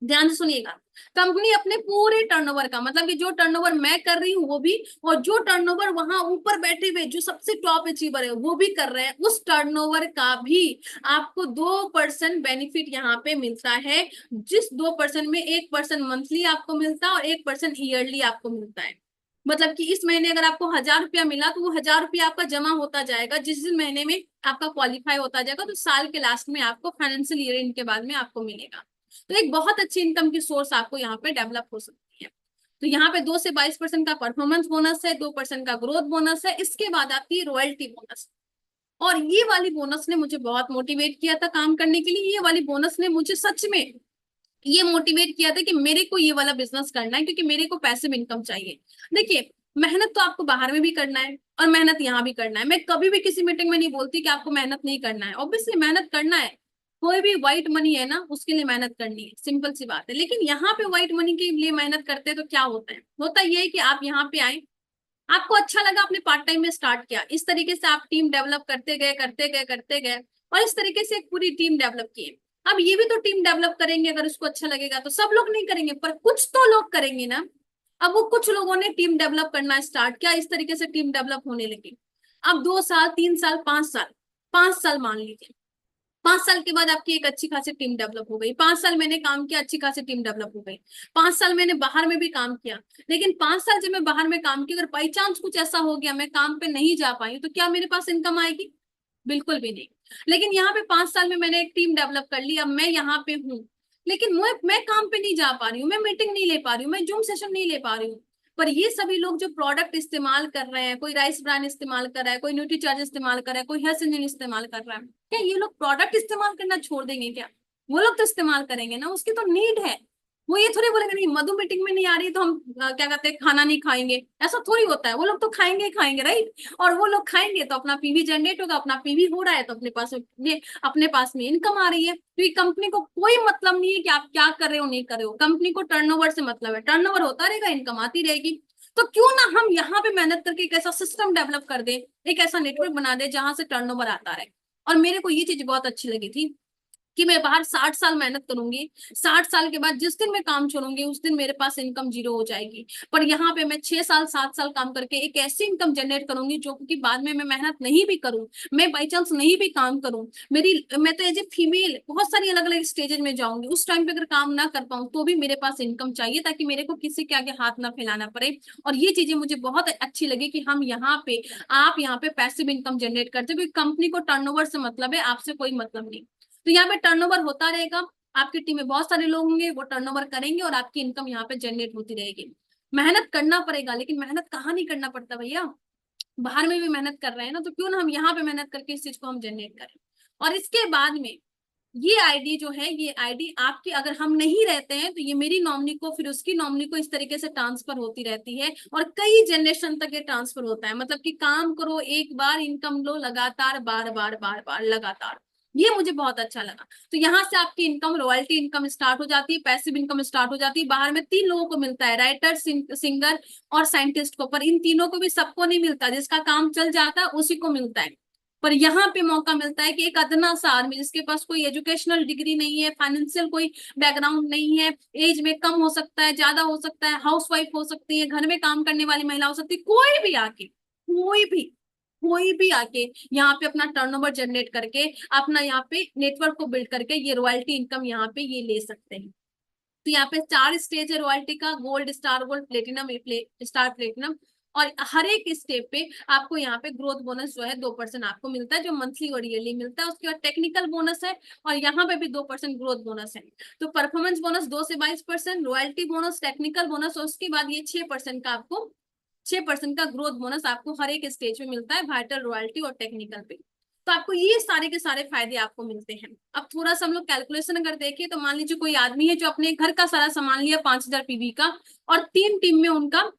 ध्यान से सुनिएगा, कंपनी अपने पूरे टर्नओवर का, मतलब कि जो टर्नओवर मैं कर रही हूँ वो भी, और जो टर्नओवर वहां ऊपर बैठे हुए जो सबसे टॉप अचीवर है वो भी कर रहे हैं, उस टर्नओवर का भी आपको 2% बेनिफिट यहाँ पे मिलता है। जिस 2% में 1% मंथली आपको मिलता है और 1% ईयरली आपको मिलता है। मतलब कि इस महीने अगर आपको 1,000 रुपया मिला तो वो 1,000 रुपया आपका जमा होता जाएगा, जिस जिस महीने में आपका क्वालिफाई होता जाएगा, तो साल के लास्ट में आपको फाइनेंशियल ईयर एंड के बाद में आपको मिलेगा। तो एक बहुत अच्छी इनकम की सोर्स आपको यहाँ पे डेवलप हो सकती है। तो यहाँ पे 2 से 22% का परफॉर्मेंस बोनस है, 2% का ग्रोथ बोनस है, इसके बाद आती है रॉयल्टी बोनस। और ये वाली बोनस ने मुझे बहुत मोटिवेट किया था काम करने के लिए। ये वाली बोनस ने मुझे सच में ये मोटिवेट किया था कि मेरे को ये वाला बिजनेस करना है, क्योंकि मेरे को पैसिव इनकम चाहिए। देखिए, मेहनत तो आपको बाहर में भी करना है और मेहनत यहाँ भी करना है। मैं कभी भी किसी मीटिंग में नहीं बोलती कि आपको मेहनत नहीं करना है, ऑब्वियसली मेहनत करना है। कोई भी व्हाइट मनी है ना, उसके लिए मेहनत करनी है, सिंपल सी बात है। लेकिन यहाँ पे व्हाइट मनी के लिए मेहनत करते हैं तो क्या होता है, होता ये है कि आप यहाँ पे आए, आपको अच्छा लगा, आपने पार्ट टाइम में स्टार्ट किया, इस तरीके से आप टीम डेवलप करते गए करते गए करते गए, और इस तरीके से एक पूरी टीम डेवलप की। अब ये भी तो टीम डेवलप करेंगे, अगर उसको अच्छा लगेगा तो सब लोग नहीं करेंगे, पर कुछ तो लोग करेंगे ना। अब वो कुछ लोगों ने टीम डेवलप करना स्टार्ट किया, इस तरीके से टीम डेवलप होने लगी। अब 2 साल, 3 साल, 5 साल, 5 साल मान लीजिए, 5 साल के बाद आपकी एक अच्छी खासी टीम डेवलप हो गई। 5 साल मैंने काम किया, अच्छी खासी टीम डेवलप हो गई। 5 साल मैंने बाहर में भी काम किया, लेकिन 5 साल जब मैं बाहर में काम किया, अगर बाई चांस कुछ ऐसा हो गया मैं काम पे नहीं जा पाई, तो क्या मेरे पास इनकम आएगी? बिल्कुल भी नहीं। लेकिन यहाँ पे 5 साल में मैंने एक टीम डेवलप कर ली, अब मैं यहाँ पे हूँ, लेकिन मैं काम पे नहीं जा पा रही हूँ, मैं मीटिंग नहीं ले पा रही हूँ, मैं जूम सेशन नहीं ले पा रही हूँ। पर ये सभी लोग जो प्रोडक्ट इस्तेमाल कर रहे हैं, कोई राइस ब्रांड इस्तेमाल कर रहा है, कोई न्यूट्री चार्ज इस्तेमाल कर रहा है, कोई हेल्थ इंजन इस्तेमाल कर रहा है, क्या ये लोग प्रोडक्ट इस्तेमाल करना छोड़ देंगे क्या? वो लोग तो इस्तेमाल करेंगे ना, उसकी तो नीड है। वो ये थोड़ी बोलेंगे नहीं मधु मीटिंग में नहीं आ रही तो हम क्या कहते हैं खाना नहीं खाएंगे, ऐसा थोड़ी होता है। वो लोग तो खाएंगे ही खाएंगे, राइट। और वो लोग खाएंगे तो अपना पीवी जनरेट होगा, अपना पीवी हो रहा है तो अपने पास में इनकम आ रही है। तो ये कंपनी को कोई मतलब नहीं है कि आप क्या कर रहे हो नहीं कर रहे हो, कंपनी को टर्नओवर से मतलब है, टर्नओवर होता रहेगा, इनकम आती रहेगी। तो क्यों ना हम यहाँ पे मेहनत करके एक ऐसा सिस्टम डेवलप कर दे, एक ऐसा नेटवर्क बना दे जहां से टर्नओवर आता रहे। और मेरे को ये चीज बहुत अच्छी लगी थी कि मैं बाहर 60 साल मेहनत करूंगी, 60 साल के बाद जिस दिन मैं काम छोड़ूंगी उस दिन मेरे पास इनकम जीरो हो जाएगी। पर यहाँ पे मैं 6 साल 7 साल काम करके एक ऐसी इनकम जनरेट करूंगी जो कि बाद में मैं मेहनत नहीं भी करूं, मैं बाई चांस नहीं भी काम करूं, मैं तो एज ए फीमेल बहुत सारी अलग अलग स्टेजेस में जाऊंगी, उस टाइम पे अगर काम ना कर पाऊं तो भी मेरे पास इनकम चाहिए, ताकि मेरे को किसी के आगे हाथ ना फैलाना पड़े। और ये चीजें मुझे बहुत अच्छी लगी कि हम यहाँ पे, आप यहाँ पे पैसिव इनकम जनरेट करते हैं, क्योंकि कंपनी को टर्नओवर से मतलब है, आपसे कोई मतलब नहीं। तो यहाँ पे टर्नओवर होता रहेगा, आपकी टीम में बहुत सारे लोग होंगे, वो टर्नओवर करेंगे और आपकी इनकम यहाँ पे जनरेट होती रहेगी। मेहनत करना पड़ेगा, लेकिन मेहनत कहाँ नहीं करना पड़ता भैया, बाहर में भी मेहनत कर रहे हैं ना, तो क्यों ना हम यहाँ पे मेहनत करके इस चीज को हम जनरेट करें। और इसके बाद में ये आईडी जो है, ये आईडी आपकी, अगर हम नहीं रहते हैं तो ये मेरी नॉमिनी को, फिर उसकी नॉमिनी को, इस तरीके से ट्रांसफर होती रहती है, और कई जनरेशन तक ये ट्रांसफर होता है। मतलब कि काम करो एक बार, इनकम लो लगातार, बार बार बार बार लगातार। ये मुझे बहुत अच्छा लगा। तो यहाँ से आपकी इनकम, रॉयल्टी इनकम स्टार्ट हो जाती है, पैसिव इनकम स्टार्ट हो जाती है। बाहर में 3 लोगों को मिलता है, राइटर, सिंगर और साइंटिस्ट को, पर इन तीनों को भी सबको नहीं मिलता। जिसका काम चल जाता है उसी को मिलता है। पर यहाँ पे मौका मिलता है कि एक अदना सा आदमी जिसके पास कोई एजुकेशनल डिग्री नहीं है, फाइनेंशियल कोई बैकग्राउंड नहीं है, एज में कम हो सकता है, ज्यादा हो सकता है, हाउसवाइफ हो सकती है, घर में काम करने वाली महिला हो सकती है, कोई भी आके यहाँ पे अपना टर्नओवर जनरेट करके अपना यहाँ पे नेटवर्क को बिल्ड करके ये रॉयल्टी इनकम यहाँ पे ये ले सकते हैं। तो यहाँ पे 4 स्टेज है रॉयल्टी का, gold, star gold, platinum, star platinum. और हर एक स्टेप पे आपको यहाँ पे ग्रोथ बोनस जो है 2% आपको मिलता है, जो मंथली और ईयरली मिलता है। उसके बाद टेक्निकल बोनस है और यहाँ पे भी 2% ग्रोथ बोनस है। तो परफॉर्मेंस बोनस 2 से 22%, रॉयल्टी बोनस, टेक्निकल बोनस, और उसके बाद ये 6% का आपको 6% का ग्रोथ बोनस आपको हर एक स्टेज में मिलता है, वाइटल, रॉयल्टी और टेक्निकल पे। तो आपको ये सारे के सारे फायदे आपको मिलते हैं। अब थोड़ा सा हम लोग कैलकुलेशन अगर देखें तो मान लीजिए कोई आदमी है जो अपने घर का सारा सामान लिया 5000 पीवी का, और 3 टीम में उनका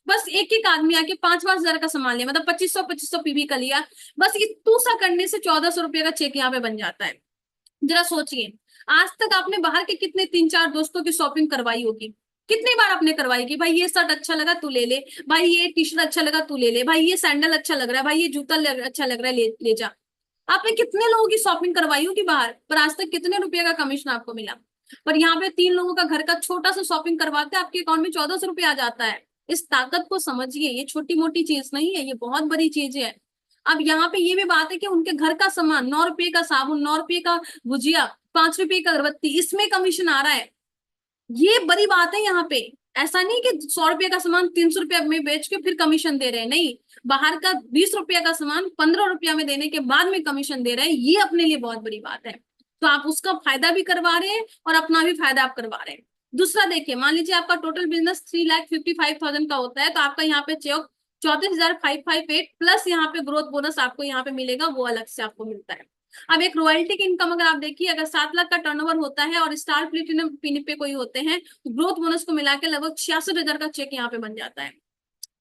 बस एक एक आदमी आके 5-5 हजार का सामान लिया, मतलब 2500 पीवी का लिया। बस ये तूसा करने से 1400 रुपये का चेक यहाँ पे बन जाता है। जरा सोचिए, आज तक आपने बाहर के कितने 3-4 दोस्तों की शॉपिंग करवाई होगी? कितनी बार आपने करवाई कि भाई ये शर्ट अच्छा लगा तू ले ले, भाई ये टी शर्ट अच्छा लगा तू ले ले, भाई ये सैंडल अच्छा लग रहा है, भाई ये जूता अच्छा लग रहा है, ले जा। आपने कितने लोगों की शॉपिंग करवाई होगी बाहर, पर आज तक कितने रुपए का कमीशन आपको मिला? पर यहाँ पे 3 लोगों का घर का छोटा सा शॉपिंग करवाते हैं, आपके अकाउंट में 1400 रुपये आ जाता है। इस ताकत को समझिए, ये छोटी मोटी चीज नहीं है, ये बहुत बड़ी चीज है। अब यहाँ पे ये भी बात है कि उनके घर का सामान, 9 रुपए का साबुन, 9 रुपए का भुजिया, 5 रुपए का अगरबत्ती, इसमें कमीशन आ रहा है। ये बड़ी बात है यहाँ पे। ऐसा नहीं कि 100 रुपए का सामान 300 रुपया में बेच के फिर कमीशन दे रहे हैं, नहीं। बाहर का 20 रुपया का सामान 15 रुपया में देने के बाद में कमीशन दे रहे हैं, ये अपने लिए बहुत बड़ी बात है। तो आप उसका फायदा भी करवा रहे हैं और अपना भी फायदा आप करवा रहे हैं। दूसरा देखिए, मान लीजिए आपका टोटल बिजनेस 3,55,000 का होता है, तो आपका यहाँ पे 34,558 प्लस यहाँ पे ग्रोथ बोनस आपको यहाँ पे मिलेगा, वो अलग से आपको मिलता है। अब एक रॉयल्टी की इनकम अगर आप देखिए, अगर 7 लाख का टर्नओवर होता है और स्टार प्लेटिनम पीने पे कोई होते हैं, तो ग्रोथ बोनस को मिला के लगभग 66,000 का चेक यहाँ पे बन जाता है।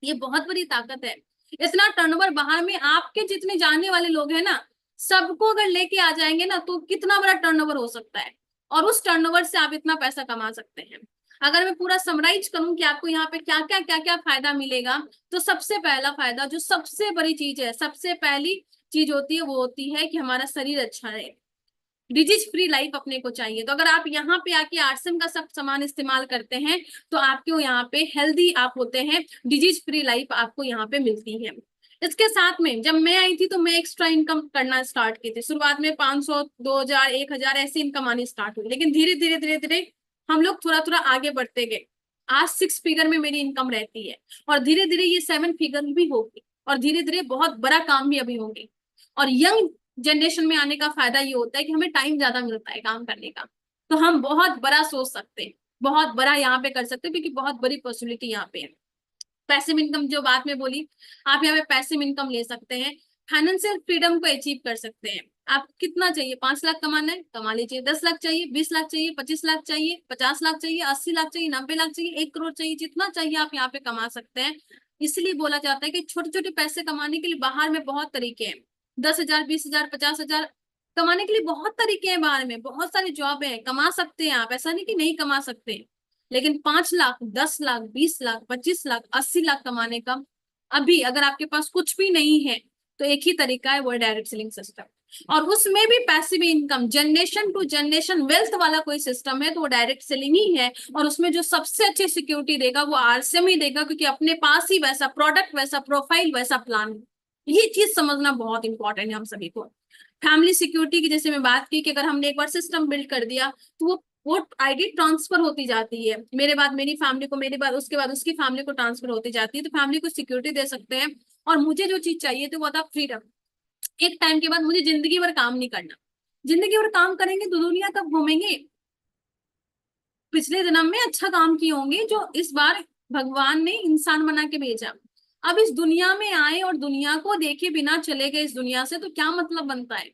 ये बहुत बड़ी ताकत है। इतना टर्नओवर बाहर में आपके जितने जानने वाले लोग हैं ना, सबको अगर लेके आ जाएंगे ना, तो कितना बड़ा टर्नओवर हो सकता है, और उस टर्नओवर से आप इतना पैसा कमा सकते हैं। अगर मैं पूरा समराइज करूं कि आपको यहाँ पे क्या क्या फायदा मिलेगा, तो सबसे पहला फायदा, जो सबसे बड़ी चीज है, सबसे पहली चीज होती है, वो होती है कि हमारा शरीर अच्छा रहे। डिजीज फ्री लाइफ अपने को चाहिए। तो अगर आप यहाँ पे आके आरसीएम का सब सामान इस्तेमाल करते हैं, तो आपको यहाँ पे हेल्दी आप होते हैं, डिजीज फ्री लाइफ आपको यहाँ पे मिलती है। इसके साथ में जब मैं आई थी तो मैं एक्स्ट्रा इनकम करना स्टार्ट की थी। शुरुआत में 500, 2000, 1000 ऐसी इनकम आनी स्टार्ट हुई, लेकिन धीरे धीरे धीरे धीरे हम लोग थोड़ा थोड़ा आगे बढ़ते गए। आज 6 फिगर में मेरी इनकम रहती है, और धीरे धीरे ये 7 फिगर भी होगी, और धीरे धीरे बहुत बड़ा काम भी अभी होंगे। और यंग जनरेशन में आने का फायदा ये होता है कि हमें टाइम ज्यादा मिलता है काम करने का, तो हम बहुत बड़ा सोच सकते हैं, बहुत बड़ा यहाँ पे कर सकते हैं, क्योंकि बहुत बड़ी पॉसिबिलिटी यहाँ पे है। पैसिव इनकम जो बात में बोली, आप यहाँ पे पैसिव इनकम ले सकते हैं। फाइनेंशियल फ्रीडम को अचीव कर सकते हैं। आप कितना चाहिए? 5 लाख कमाना है, कमा लीजिए। 10 लाख चाहिए, 20 लाख चाहिए, 25 लाख चाहिए, 50 लाख चाहिए, 80 लाख चाहिए, 90 लाख चाहिए, 1 करोड़ चाहिए, जितना चाहिए आप यहाँ पे कमा सकते हैं। इसलिए बोला जाता है कि छोटे छोटे पैसे कमाने के लिए बाहर में बहुत तरीके हैं। 10,000, 20,000, 50,000 कमाने के लिए बहुत तरीके हैं, बाहर में बहुत सारी जॉब है, कमा सकते हैं आप, ऐसा नहीं कि नहीं कमा सकते। लेकिन 5 लाख, 10 लाख, 20 लाख, 25 लाख, 80 लाख कमाने का, अभी अगर आपके पास कुछ भी नहीं है, तो एक ही तरीका है, वो है डायरेक्ट सेलिंग सिस्टम। और उसमें भी passive income, generation to generation wealth वाला कोई सिस्टम है, तो वो डायरेक्ट सेलिंग ही है। और उसमें जो सबसे अच्छी सिक्योरिटी देगा वो आरसीएम ही देगा, क्योंकि अपने पास ही वैसा प्रोडक्ट, वैसा प्रोफाइल, वैसा प्लान। ये चीज समझना बहुत इंपॉर्टेंट है हम सभी को। फैमिली सिक्योरिटी की जैसे मैं बात की, कि अगर हमने एक बार सिस्टम बिल्ड कर दिया, तो वो आईडी ट्रांसफर होती जाती है, मेरे बाद मेरी फैमिली को, मेरे बाद उसके बाद उसकी फैमिली को ट्रांसफर होती जाती है, तो फैमिली को सिक्योरिटी दे सकते हैं। और मुझे जो चीज चाहिए थी वो था फ्रीडम। एक टाइम के बाद मुझे जिंदगी भर काम नहीं करना। जिंदगी भर काम करेंगे तो दुनिया कब घूमेंगे? पिछले जन्म में अच्छा काम किए होंगे, जो इस बार भगवान ने इंसान बना के भेजा। अब इस दुनिया में आए और दुनिया को देखे बिना चले गए इस दुनिया से, तो क्या मतलब बनता है?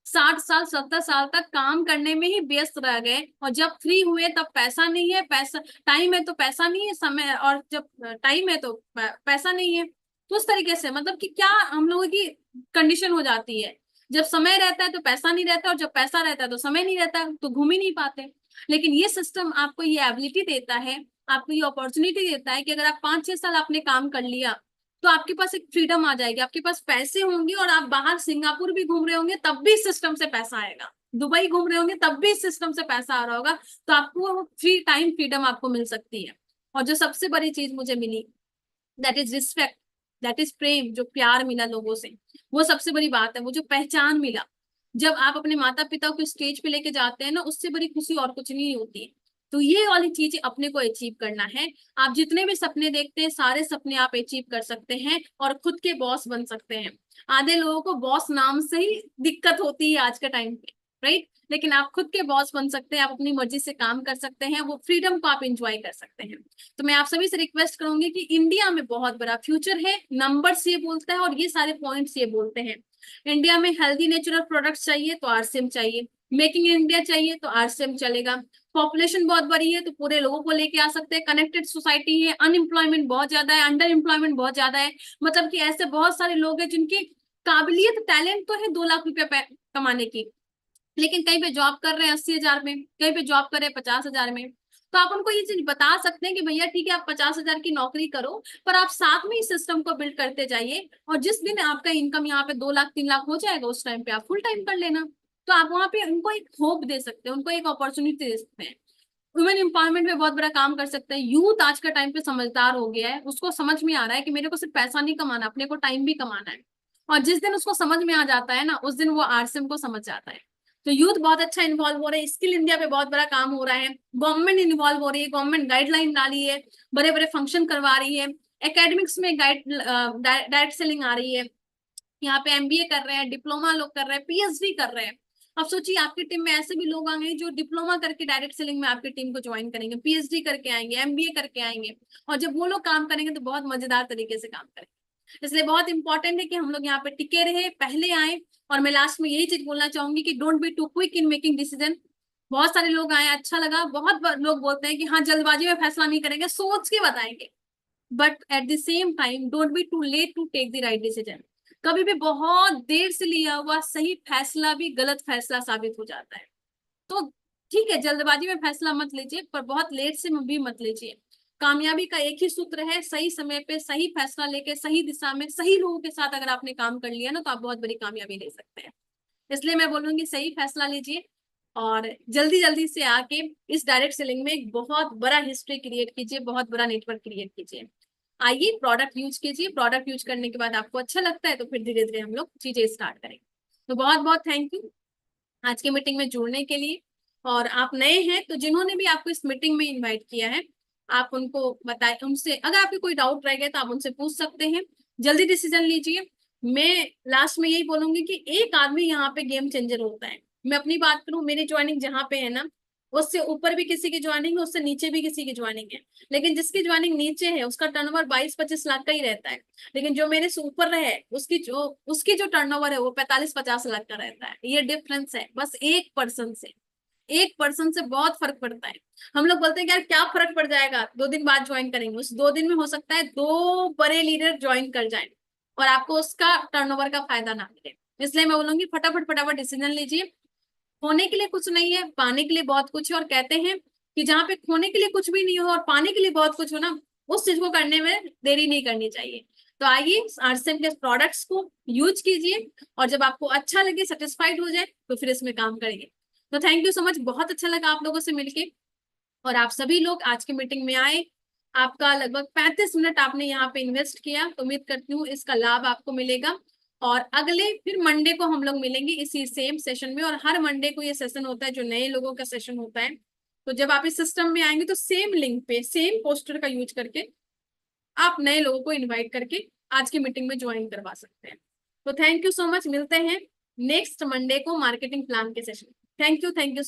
60 साल, 70 साल तक काम करने में ही व्यस्त रह गए, और जब फ्री हुए तब पैसा नहीं है, पैसा टाइम है तो पैसा नहीं है, समय, और जब टाइम है तो पैसा नहीं है। तो उस तरीके से मतलब कि क्या हम लोगों की कंडीशन हो जाती है। जब समय रहता है तो पैसा नहीं रहता, और जब पैसा रहता है तो समय नहीं रहता, तो घूम ही नहीं पाते। लेकिन ये सिस्टम आपको ये एबिलिटी देता है, आपको ये अपॉर्चुनिटी देता है कि अगर आप 5-6 साल आपने काम कर लिया तो आपके पास एक फ्रीडम आ जाएगी, आपके पास पैसे होंगे, और आप बाहर सिंगापुर भी घूम रहे होंगे तब भी सिस्टम से पैसा आएगा, दुबई घूम रहे होंगे तब भी सिस्टम से पैसा आ रहा होगा। तो आपको फ्री टाइम फ्रीडम आपको मिल सकती है। और जो सबसे बड़ी चीज मुझे मिली, that is respect, that is prem, जो प्यार मिला लोगों से, वो सबसे बड़ी बात है। वो जो पहचान मिला, जब आप अपने माता पिता को स्टेज पे लेके जाते हैं ना, उससे बड़ी खुशी और कुछ नहीं होती है। तो ये वाली चीज अपने को अचीव करना है। आप जितने भी सपने देखते हैं, सारे सपने आप अचीव कर सकते हैं और खुद के बॉस बन सकते हैं। आधे लोगों को बॉस नाम से ही दिक्कत होती है आज के टाइम पे, राइट? लेकिन आप खुद के बॉस बन सकते हैं, आप अपनी मर्जी से काम कर सकते हैं, वो फ्रीडम को आप इंजॉय कर सकते हैं। तो मैं आप सभी से रिक्वेस्ट करूंगी कि इंडिया में बहुत बड़ा फ्यूचर है, नंबर्स ये बोलता है और ये सारे पॉइंट्स ये बोलते हैं। इंडिया में हेल्दी नेचुरल प्रोडक्ट्स चाहिए तो आरसीएम चाहिए, मेकिंग इन इंडिया चाहिए तो आरसीएम चलेगा। पॉपुलेशन बहुत बड़ी है तो पूरे लोगों को लेके आ सकते हैं, कनेक्टेड सोसाइटी है, अनएम्प्लॉयमेंट बहुत ज्यादा है, अंडर एम्प्लॉयमेंट बहुत ज्यादा है, मतलब कि ऐसे बहुत सारे लोग हैं जिनकी काबिलियत, टैलेंट तो है 2 लाख रुपए कमाने की, लेकिन कहीं पे जॉब कर रहे हैं 80 हजार में, कहीं पे जॉब कर रहे हैं 50 हजार में। तो आप उनको ये चीज बता सकते हैं कि भैया ठीक है, आप 50 हजार की नौकरी करो, पर आप साथ में इस सिस्टम को बिल्ड करते जाइए, और जिस दिन आपका इनकम यहाँ पे 2 लाख 3 लाख हो जाएगा, उस टाइम पे आप फुल टाइम कर लेना। तो आप वहां पे उनको एक होप दे सकते हैं, उनको एक अपॉर्चुनिटी दे सकते हैं। वुमेन एम्पावरमेंट में बहुत बड़ा काम कर सकते हैं। यूथ आज का टाइम पे समझदार हो गया है, उसको समझ में आ रहा है कि मेरे को सिर्फ पैसा नहीं कमाना, अपने को टाइम भी कमाना है। और जिस दिन उसको समझ में आ जाता है ना, उस दिन वो आरसीएम को समझ जाता है। तो यूथ बहुत अच्छा इन्वॉल्व हो रहा है, स्किल इंडिया पे बहुत बड़ा काम हो रहा है, गवर्नमेंट इन्वॉल्व हो रही है, गवर्नमेंट गाइडलाइन डाली है, बड़े बड़े फंक्शन करवा रही है, एकेडमिक्स में डायरेक्ट सेलिंग आ रही है। यहाँ पे एमबीए कर रहे हैं, डिप्लोमा लोग कर रहे हैं, पीएचडी कर रहे हैं। अब सोचिए आपकी टीम में ऐसे भी लोग आएंगे जो डिप्लोमा करके डायरेक्ट सेलिंग में आपकी टीम को ज्वाइन करेंगे, पीएचडी करके आएंगे, एमबीए करके आएंगे, और जब वो लोग काम करेंगे तो बहुत मजेदार तरीके से काम करेंगे। इसलिए बहुत इंपॉर्टेंट है कि हम लोग यहाँ पे टिके रहे, पहले आए। और मैं लास्ट में यही चीज बोलना चाहूंगी कि don't be too quick in making decision. बहुत सारे लोग आए, अच्छा लगा, बहुत लोग बोलते हैं कि हाँ जल्दबाजी में फैसला नहीं करेंगे, सोच के बताएंगे, but at the same time don't be too late to take the right decision. कभी भी बहुत देर से लिया हुआ सही फैसला भी गलत फैसला साबित हो जाता है। तो ठीक है, जल्दबाजी में फैसला मत लीजिए, पर बहुत लेट से भी मत लीजिए। कामयाबी का एक ही सूत्र है, सही समय पे सही फैसला लेके सही दिशा में सही लोगों के साथ अगर आपने काम कर लिया ना, तो आप बहुत बड़ी कामयाबी ले सकते हैं। इसलिए मैं बोलूंगी सही फैसला लीजिए, और जल्दी जल्दी से आके इस डायरेक्ट सेलिंग में एक बहुत बड़ा हिस्ट्री क्रिएट कीजिए, बहुत बड़ा नेटवर्क क्रिएट कीजिए। आइए प्रोडक्ट यूज कीजिए, प्रोडक्ट यूज करने के बाद आपको अच्छा लगता है तो फिर धीरे धीरे हम लोग चीजें स्टार्ट करेंगे। तो बहुत बहुत थैंक यू आज की मीटिंग में जुड़ने के लिए। और आप नए हैं तो जिन्होंने भी आपको इस मीटिंग में इनवाइट किया है, आप उनको बताए, उनसे अगर आपके कोई डाउट रह गया तो आप उनसे पूछ सकते हैं। जल्दी डिसीजन लीजिए। मैं लास्ट में यही बोलूंगी कि एक आदमी यहाँ पे गेम चेंजर होता है। मैं अपनी बात करूं, मेरी ज्वाइनिंग जहाँ पे है ना, उससे ऊपर भी किसी की ज्वाइनिंग है, उससे नीचे भी किसी की ज्वाइनिंग है, लेकिन जिसकी ज्वाइनिंग नीचे है उसका टर्नओवर 22-25 लाख का ही रहता है। लेकिन जो मेरे से ऊपर है उसकी जो टर्नओवर है वो 45-50 लाख का रहता है। ये डिफरेंस है बस 1% से। 1% से बहुत फर्क पड़ता है। हम लोग बोलते हैं कि यार क्या फर्क पड़ जाएगा, 2 दिन बाद ज्वाइन करेंगे, उस 2 दिन में हो सकता है 2 बड़े लीडर ज्वाइन कर जाए और आपको उसका टर्नओवर का फायदा ना मिले। इसलिए मैं बोलूंगी फटाफट फटाफट डिसीजन लीजिए। खोने के लिए कुछ नहीं है, पाने के लिए बहुत कुछ है, और कहते हैं कि जहाँ पे खोने के लिए कुछ भी नहीं हो और पाने के लिए बहुत कुछ हो ना, उस चीज को करने में देरी नहीं करनी चाहिए। तो आइए आरसीएम के प्रोडक्ट्स को यूज कीजिए, और जब आपको अच्छा लगे, सेटिस्फाइड हो जाए, तो फिर इसमें काम करेंगे। तो थैंक यू सो मच, बहुत अच्छा लगा आप लोगों से मिलके। और आप सभी लोग आज की मीटिंग में आए, आपका लगभग 35 मिनट आपने यहाँ पे इन्वेस्ट किया, तो उम्मीद करती हूँ इसका लाभ आपको मिलेगा। और अगले फिर मंडे को हम लोग मिलेंगे इसी सेम सेशन में, और हर मंडे को ये सेशन होता है जो नए लोगों का सेशन होता है। तो जब आप इस सिस्टम में आएंगे तो सेम लिंक पे सेम पोस्टर का यूज करके आप नए लोगों को इन्वाइट करके आज की मीटिंग में ज्वाइन करवा सकते हैं। तो थैंक यू सो मच, मिलते हैं नेक्स्ट मंडे को मार्केटिंग प्लान के सेशन। Thank you